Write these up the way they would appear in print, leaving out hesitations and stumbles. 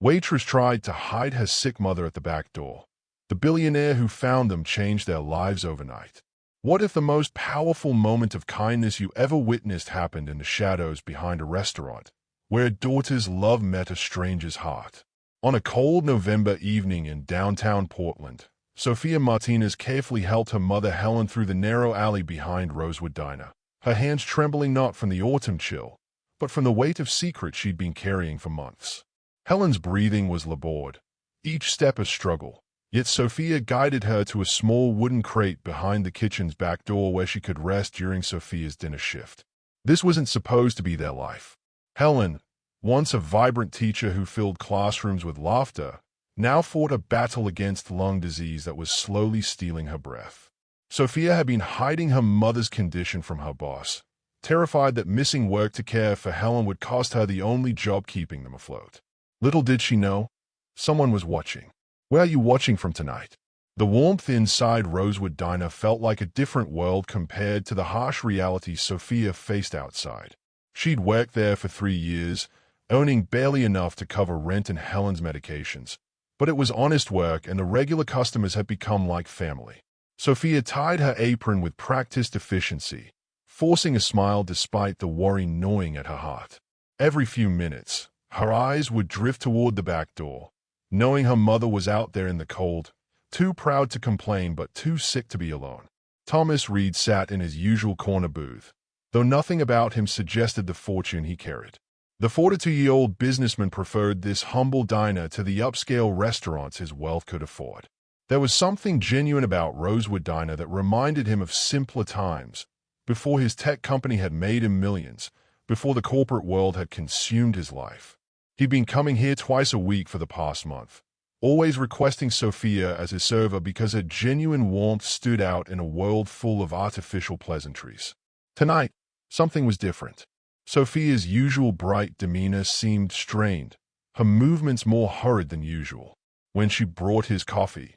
Waitress tried to hide her sick mother at the back door. The billionaire who found them changed their lives overnight. What if the most powerful moment of kindness you ever witnessed happened in the shadows behind a restaurant, where a daughter's love met a stranger's heart? On a cold November evening in downtown Portland, Sophia Martinez carefully helped her mother Helen through the narrow alley behind Rosewood Diner, her hands trembling not from the autumn chill, but from the weight of secrets she'd been carrying for months. Helen's breathing was labored, each step a struggle, yet Sophia guided her to a small wooden crate behind the kitchen's back door where she could rest during Sophia's dinner shift. This wasn't supposed to be their life. Helen, once a vibrant teacher who filled classrooms with laughter, now fought a battle against lung disease that was slowly stealing her breath. Sophia had been hiding her mother's condition from her boss, terrified that missing work to care for Helen would cost her the only job keeping them afloat. Little did she know, someone was watching. Where are you watching from tonight? The warmth inside Rosewood Diner felt like a different world compared to the harsh reality Sophia faced outside. She'd worked there for 3 years, earning barely enough to cover rent and Helen's medications. But it was honest work, and the regular customers had become like family. Sophia tied her apron with practiced efficiency, forcing a smile despite the worry gnawing at her heart. Every few minutes, her eyes would drift toward the back door, knowing her mother was out there in the cold, too proud to complain but too sick to be alone. Thomas Reed sat in his usual corner booth, though nothing about him suggested the fortune he carried. The 42-year-old businessman preferred this humble diner to the upscale restaurants his wealth could afford. There was something genuine about Rosewood Diner that reminded him of simpler times, before his tech company had made him millions, before the corporate world had consumed his life. He'd been coming here twice a week for the past month, always requesting Sophia as his server because her genuine warmth stood out in a world full of artificial pleasantries. Tonight, something was different. Sophia's usual bright demeanor seemed strained, her movements more hurried than usual. When she brought his coffee,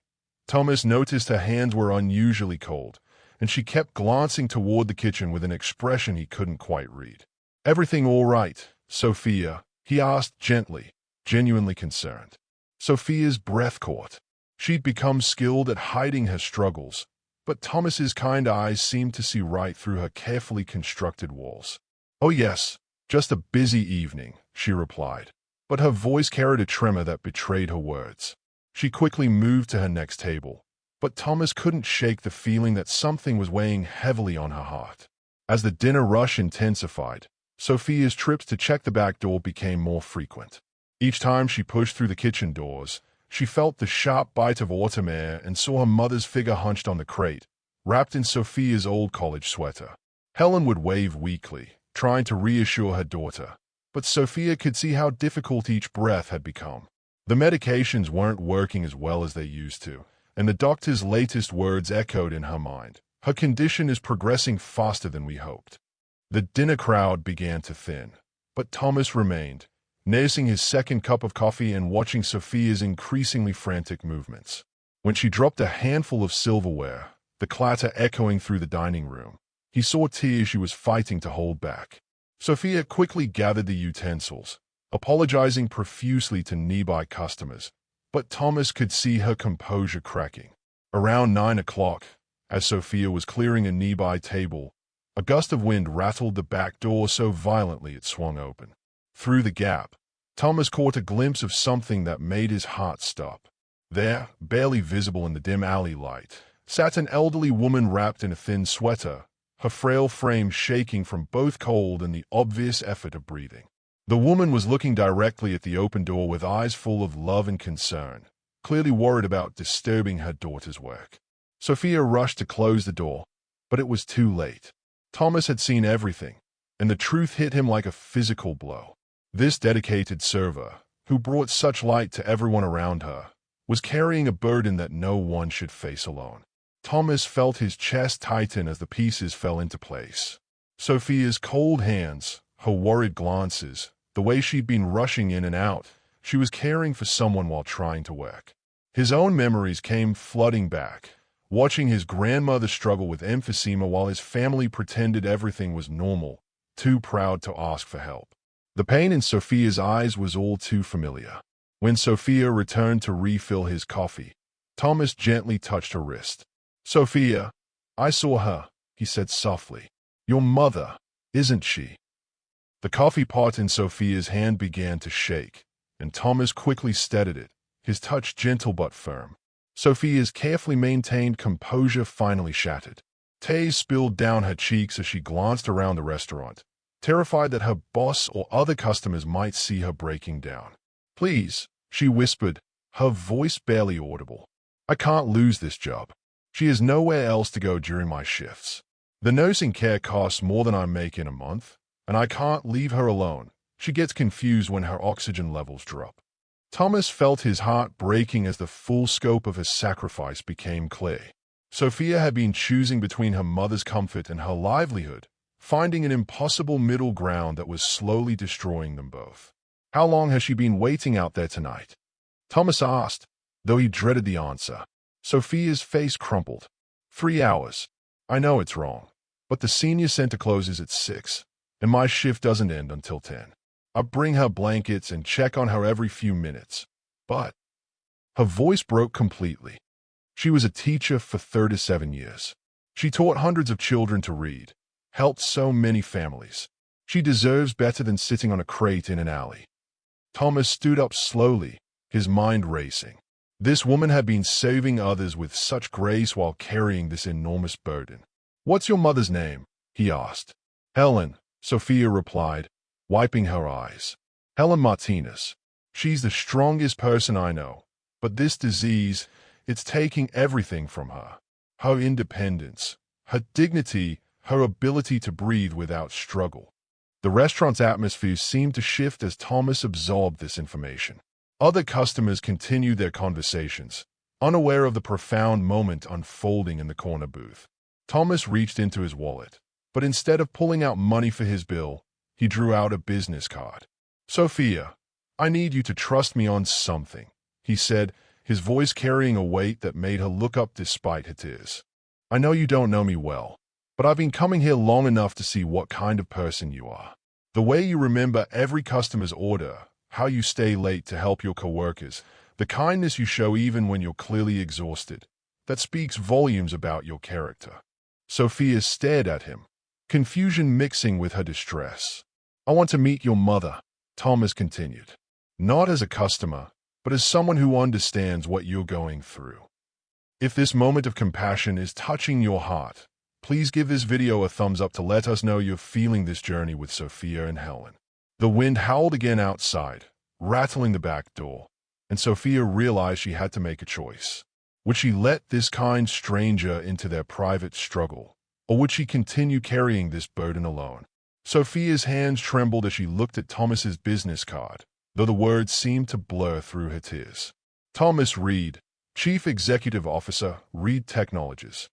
Thomas noticed her hands were unusually cold, and she kept glancing toward the kitchen with an expression he couldn't quite read. "Everything all right, Sophia?" he asked gently, genuinely concerned. Sophia's breath caught. She'd become skilled at hiding her struggles, but Thomas's kind eyes seemed to see right through her carefully constructed walls. "Oh yes, just a busy evening," she replied, but her voice carried a tremor that betrayed her words. She quickly moved to her next table, but Thomas couldn't shake the feeling that something was weighing heavily on her heart. As the dinner rush intensified, Sophia's trips to check the back door became more frequent. Each time she pushed through the kitchen doors, she felt the sharp bite of autumn air and saw her mother's figure hunched on the crate, wrapped in Sophia's old college sweater. Helen would wave weakly, trying to reassure her daughter, but Sophia could see how difficult each breath had become. The medications weren't working as well as they used to, and the doctor's latest words echoed in her mind. "Her condition is progressing faster than we hoped." The dinner crowd began to thin, but Thomas remained, nursing his second cup of coffee and watching Sophia's increasingly frantic movements. When she dropped a handful of silverware, the clatter echoing through the dining room, he saw tears she was fighting to hold back. Sophia quickly gathered the utensils, apologizing profusely to nearby customers, but Thomas could see her composure cracking. Around 9 o'clock, as Sophia was clearing a nearby table, a gust of wind rattled the back door so violently it swung open. Through the gap, Thomas caught a glimpse of something that made his heart stop. There, barely visible in the dim alley light, sat an elderly woman wrapped in a thin sweater, her frail frame shaking from both cold and the obvious effort of breathing. The woman was looking directly at the open door with eyes full of love and concern, clearly worried about disturbing her daughter's work. Sophia rushed to close the door, but it was too late. Thomas had seen everything, and the truth hit him like a physical blow. This dedicated server, who brought such light to everyone around her, was carrying a burden that no one should face alone. Thomas felt his chest tighten as the pieces fell into place. Sophia's cold hands, her worried glances, the way she'd been rushing in and out, she was caring for someone while trying to work. His own memories came flooding back, watching his grandmother struggle with emphysema while his family pretended everything was normal, too proud to ask for help. The pain in Sophia's eyes was all too familiar. When Sophia returned to refill his coffee, Thomas gently touched her wrist. "Sophia, I saw her," he said softly. "Your mother, isn't she?" The coffee pot in Sophia's hand began to shake, and Thomas quickly steadied it, his touch gentle but firm. Sophia's carefully maintained composure finally shattered. Tears spilled down her cheeks as she glanced around the restaurant, terrified that her boss or other customers might see her breaking down. "Please," she whispered, her voice barely audible. "I can't lose this job. She has nowhere else to go during my shifts. The nursing care costs more than I make in a month, and I can't leave her alone. She gets confused when her oxygen levels drop." Thomas felt his heart breaking as the full scope of his sacrifice became clear. Sophia had been choosing between her mother's comfort and her livelihood, finding an impossible middle ground that was slowly destroying them both. "How long has she been waiting out there tonight?" Thomas asked, though he dreaded the answer. Sophia's face crumpled. 3 hours. I know it's wrong, but the senior center closes at 6, and my shift doesn't end until 10. I bring her blankets and check on her every few minutes. But her voice broke completely. She was a teacher for 37 years. She taught hundreds of children to read, helped so many families. She deserves better than sitting on a crate in an alley. Thomas stood up slowly, his mind racing. This woman had been saving others with such grace while carrying this enormous burden. "What's your mother's name?" he asked. "Helen," Sophia replied, wiping her eyes. "Helen Martinez. She's the strongest person I know. But this disease, it's taking everything from her. Her independence, her dignity, her ability to breathe without struggle." The restaurant's atmosphere seemed to shift as Thomas absorbed this information. Other customers continued their conversations, unaware of the profound moment unfolding in the corner booth. Thomas reached into his wallet, but instead of pulling out money for his bill, he drew out a business card. "Sophia, I need you to trust me on something," he said, his voice carrying a weight that made her look up despite her tears. "I know you don't know me well, but I've been coming here long enough to see what kind of person you are. The way you remember every customer's order, how you stay late to help your coworkers, the kindness you show even when you're clearly exhausted, that speaks volumes about your character." Sophia stared at him, confusion mixing with her distress. "I want to meet your mother," Thomas continued. "Not as a customer, but as someone who understands what you're going through. If this moment of compassion is touching your heart, please give this video a thumbs up to let us know you're feeling this journey with Sophia and Helen." The wind howled again outside, rattling the back door, and Sophia realized she had to make a choice. Would she let this kind stranger into their private struggle, or would she continue carrying this burden alone? Sophia's hands trembled as she looked at Thomas's business card, though the words seemed to blur through her tears. Thomas Reed, Chief Executive Officer, Reed Technologies.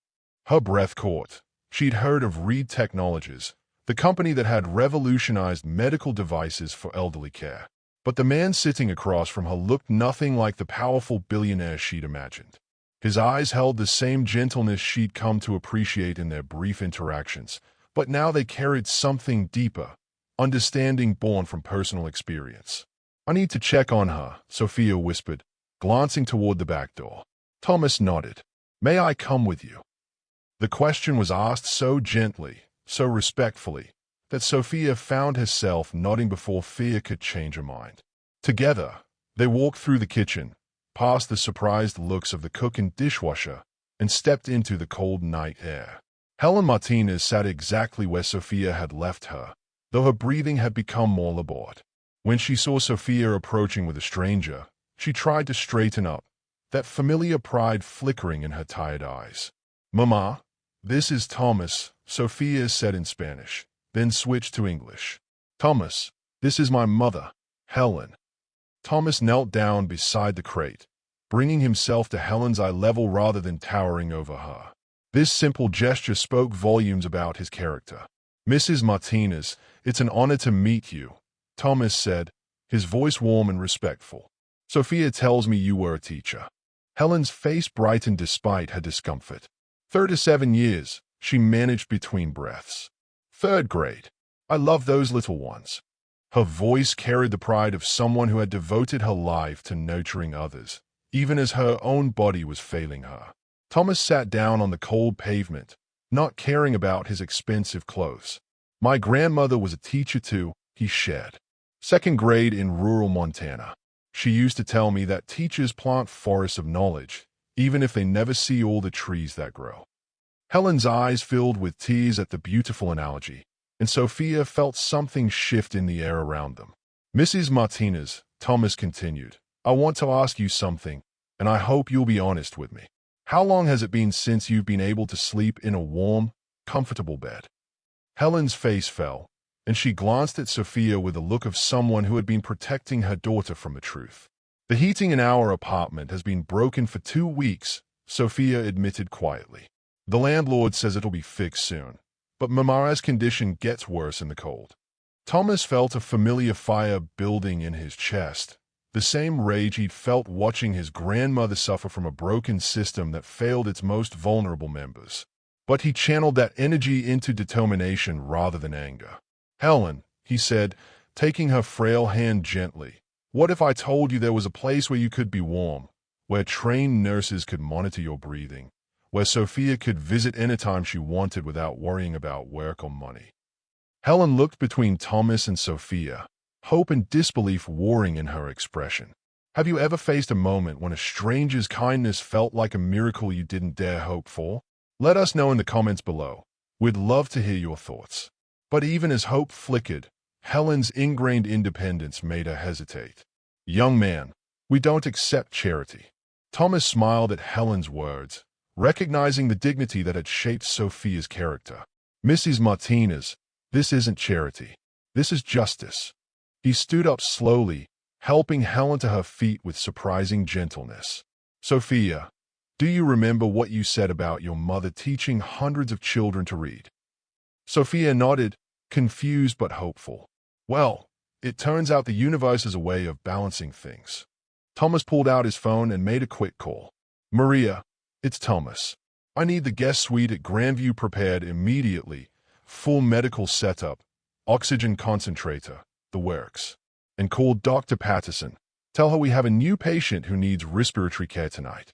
Her breath caught. She'd heard of Reed Technologies, the company that had revolutionized medical devices for elderly care. But the man sitting across from her looked nothing like the powerful billionaire she'd imagined. His eyes held the same gentleness she'd come to appreciate in their brief interactions, but now they carried something deeper, understanding born from personal experience. "I need to check on her," Sophia whispered, glancing toward the back door. Thomas nodded. "May I come with you?" The question was asked so gently, so respectfully, that Sophia found herself nodding before fear could change her mind. Together, they walked through the kitchen, past the surprised looks of the cook and dishwasher, and stepped into the cold night air. Helen Martinez sat exactly where Sophia had left her, though her breathing had become more labored. When she saw Sophia approaching with a stranger, she tried to straighten up, that familiar pride flickering in her tired eyes. "Mama, this is Thomas," Sophia said in Spanish, then switched to English. "Thomas, this is my mother, Helen." Thomas knelt down beside the crate, bringing himself to Helen's eye level rather than towering over her. This simple gesture spoke volumes about his character. "Mrs. Martinez, it's an honor to meet you," Thomas said, his voice warm and respectful. "Sophia tells me you were a teacher." Helen's face brightened despite her discomfort. 37 years, she managed between breaths. "3rd grade. I love those little ones." Her voice carried the pride of someone who had devoted her life to nurturing others, even as her own body was failing her. Thomas sat down on the cold pavement, not caring about his expensive clothes. My grandmother was a teacher too, he shared. Second grade in rural Montana. She used to tell me that teachers plant forests of knowledge, even if they never see all the trees that grow. Helen's eyes filled with tears at the beautiful analogy, and Sophia felt something shift in the air around them. Mrs. Martinez, Thomas continued, I want to ask you something, and I hope you'll be honest with me. How long has it been since you've been able to sleep in a warm, comfortable bed? Helen's face fell, and she glanced at Sophia with a look of someone who had been protecting her daughter from the truth. The heating in our apartment has been broken for 2 weeks, Sophia admitted quietly. The landlord says it'll be fixed soon, but Mama's condition gets worse in the cold. Thomas felt a familiar fire building in his chest, the same rage he'd felt watching his grandmother suffer from a broken system that failed its most vulnerable members. But he channeled that energy into determination rather than anger. Helen, he said, taking her frail hand gently, what if I told you there was a place where you could be warm, where trained nurses could monitor your breathing, where Sophia could visit anytime she wanted without worrying about work or money? Helen looked between Thomas and Sophia, hope and disbelief warring in her expression. Have you ever faced a moment when a stranger's kindness felt like a miracle you didn't dare hope for? Let us know in the comments below. We'd love to hear your thoughts. But even as hope flickered, Helen's ingrained independence made her hesitate. Young man, we don't accept charity. Thomas smiled at Helen's words, recognizing the dignity that had shaped Sophia's character. Mrs. Martinez, this isn't charity. This is justice. He stood up slowly, helping Helen to her feet with surprising gentleness. Sophia, do you remember what you said about your mother teaching hundreds of children to read? Sophia nodded, confused but hopeful. Well, it turns out the universe is a way of balancing things. Thomas pulled out his phone and made a quick call. Maria, it's Thomas. I need the guest suite at Grandview prepared immediately. Full medical setup, oxygen concentrator, the works. And call Dr. Patterson. Tell her we have a new patient who needs respiratory care tonight.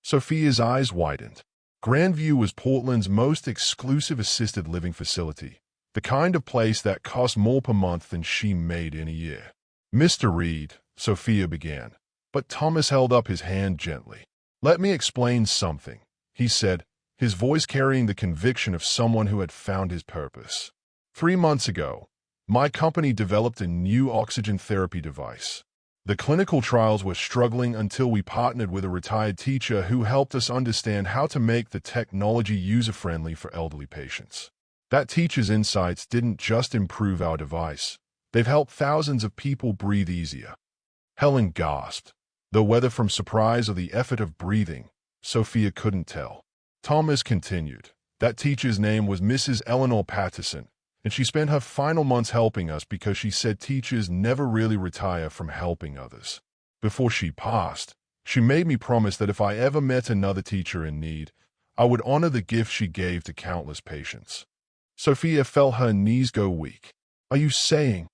Sophia's eyes widened. Grandview was Portland's most exclusive assisted living facility, the kind of place that cost more per month than she made in a year. Mr. Reed, Sophia began, but Thomas held up his hand gently. Let me explain something, he said, his voice carrying the conviction of someone who had found his purpose. 3 months ago, my company developed a new oxygen therapy device. The clinical trials were struggling until we partnered with a retired teacher who helped us understand how to make the technology user-friendly for elderly patients. That teacher's insights didn't just improve our device. They've helped thousands of people breathe easier. Helen gasped. Though whether from surprise or the effort of breathing, Sophia couldn't tell. Thomas continued. That teacher's name was Mrs. Eleanor Patterson, and she spent her final months helping us because she said teachers never really retire from helping others. Before she passed, she made me promise that if I ever met another teacher in need, I would honor the gift she gave to countless patients. Sophia felt her knees go weak. Are you saying?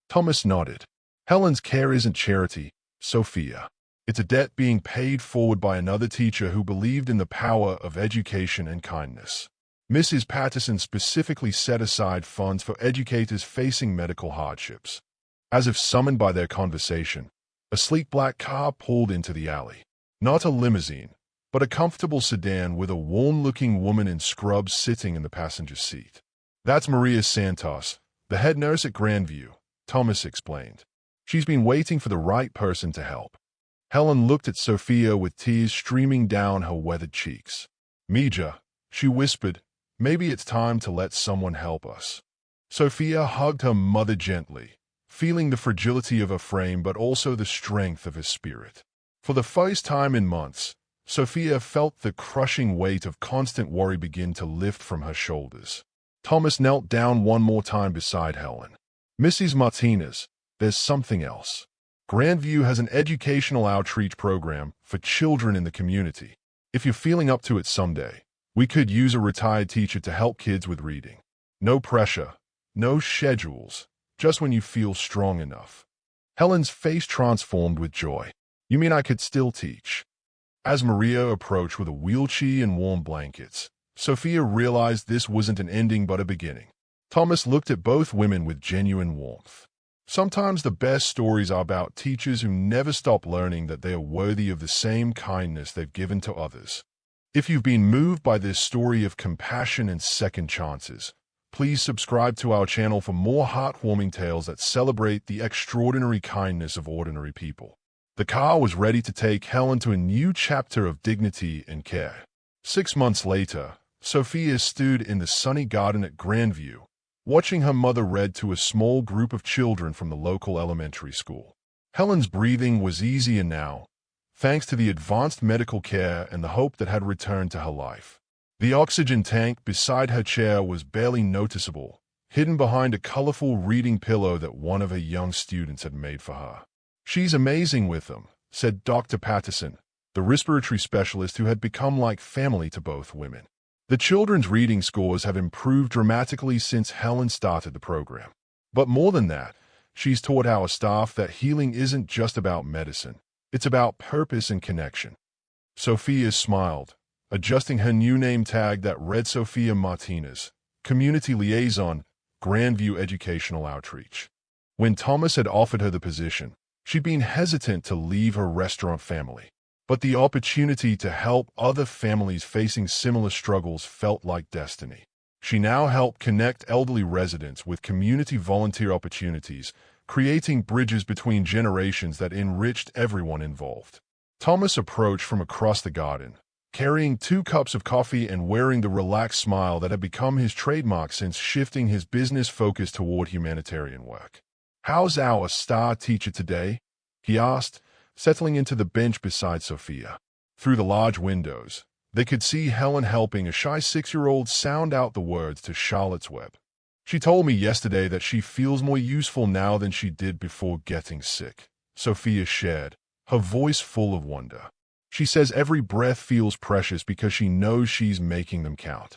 Thomas nodded. Helen's care isn't charity, Sophia. It's a debt being paid forward by another teacher who believed in the power of education and kindness. Mrs. Patterson specifically set aside funds for educators facing medical hardships. As if summoned by their conversation, a sleek black car pulled into the alley. Not a limousine, but a comfortable sedan with a worn-looking woman in scrubs sitting in the passenger seat. That's Maria Santos, the head nurse at Grandview, Thomas explained. She's been waiting for the right person to help. Helen looked at Sophia with tears streaming down her weathered cheeks. Mija, she whispered, maybe it's time to let someone help us. Sophia hugged her mother gently, feeling the fragility of her frame but also the strength of her spirit. For the first time in months, Sophia felt the crushing weight of constant worry begin to lift from her shoulders. Thomas knelt down one more time beside Helen. Mrs. Martinez, there's something else. Grandview has an educational outreach program for children in the community. If you're feeling up to it someday, we could use a retired teacher to help kids with reading. No pressure, no schedules, just when you feel strong enough. Helen's face transformed with joy. You mean I could still teach? As Maria approached with a wheelchair and warm blankets, Sophia realized this wasn't an ending but a beginning. Thomas looked at both women with genuine warmth. Sometimes the best stories are about teachers who never stop learning that they are worthy of the same kindness they've given to others. If you've been moved by this story of compassion and second chances, please subscribe to our channel for more heartwarming tales that celebrate the extraordinary kindness of ordinary people. The car was ready to take Helen to a new chapter of dignity and care. 6 months later, Sophia stood in the sunny garden at Grandview, watching her mother read to a small group of children from the local elementary school. Helen's breathing was easier now, thanks to the advanced medical care and the hope that had returned to her life. The oxygen tank beside her chair was barely noticeable, hidden behind a colorful reading pillow that one of her young students had made for her. "She's amazing with them," said Dr. Patterson, the respiratory specialist who had become like family to both women. The children's reading scores have improved dramatically since Helen started the program. But more than that, she's taught our staff that healing isn't just about medicine. It's about purpose and connection. Sophia smiled, adjusting her new name tag that read Sophia Martinez, Community Liaison, Grandview Educational Outreach. When Thomas had offered her the position, she'd been hesitant to leave her restaurant family. But the opportunity to help other families facing similar struggles felt like destiny. She now helped connect elderly residents with community volunteer opportunities, creating bridges between generations that enriched everyone involved. Thomas approached from across the garden, carrying 2 cups of coffee and wearing the relaxed smile that had become his trademark since shifting his business focus toward humanitarian work. "How's our star teacher today?" he asked, settling into the bench beside Sophia. Through the large windows, they could see Helen helping a shy 6-year-old sound out the words to Charlotte's Web. "She told me yesterday that she feels more useful now than she did before getting sick," Sophia shared, her voice full of wonder. "She says every breath feels precious because she knows she's making them count."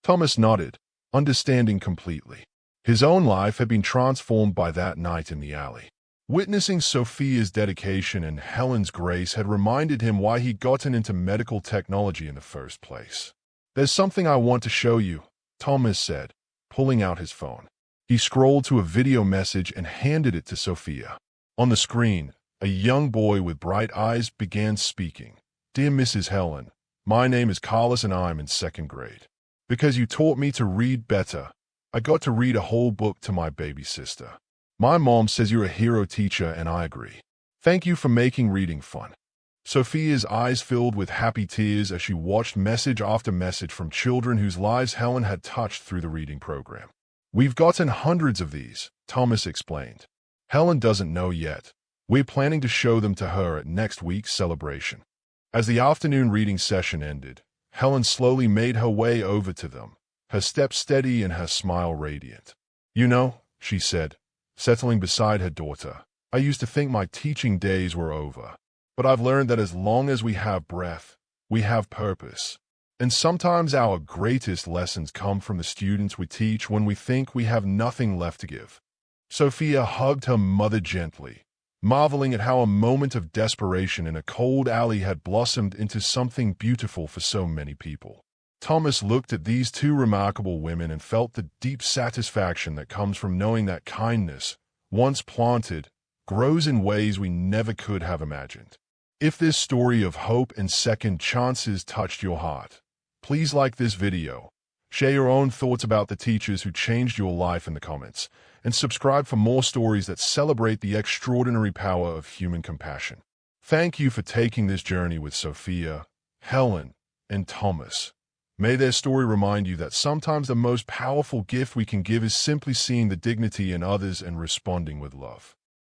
Thomas nodded, understanding completely. His own life had been transformed by that night in the alley. Witnessing Sophia's dedication and Helen's grace had reminded him why he'd gotten into medical technology in the first place. "There's something I want to show you," Thomas said, pulling out his phone. He scrolled to a video message and handed it to Sophia. On the screen, a young boy with bright eyes began speaking. "Dear Mrs. Helen, my name is Carlos and I'm in 2nd grade. Because you taught me to read better, I got to read a whole book to my baby sister. My mom says you're a hero teacher and I agree. Thank you for making reading fun." Sophia's eyes filled with happy tears as she watched message after message from children whose lives Helen had touched through the reading program. "We've gotten hundreds of these," Thomas explained. "Helen doesn't know yet. We're planning to show them to her at next week's celebration." As the afternoon reading session ended, Helen slowly made her way over to them, her step steady and her smile radiant. "You know," she said, settling beside her daughter, "I used to think my teaching days were over. But I've learned that as long as we have breath, we have purpose. And sometimes our greatest lessons come from the students we teach when we think we have nothing left to give." Sophia hugged her mother gently, marveling at how a moment of desperation in a cold alley had blossomed into something beautiful for so many people. Thomas looked at these 2 remarkable women and felt the deep satisfaction that comes from knowing that kindness, once planted, grows in ways we never could have imagined. If this story of hope and second chances touched your heart, please like this video, share your own thoughts about the teachers who changed your life in the comments, and subscribe for more stories that celebrate the extraordinary power of human compassion. Thank you for taking this journey with Sophia, Helen, and Thomas. May their story remind you that sometimes the most powerful gift we can give is simply seeing the dignity in others and responding with love.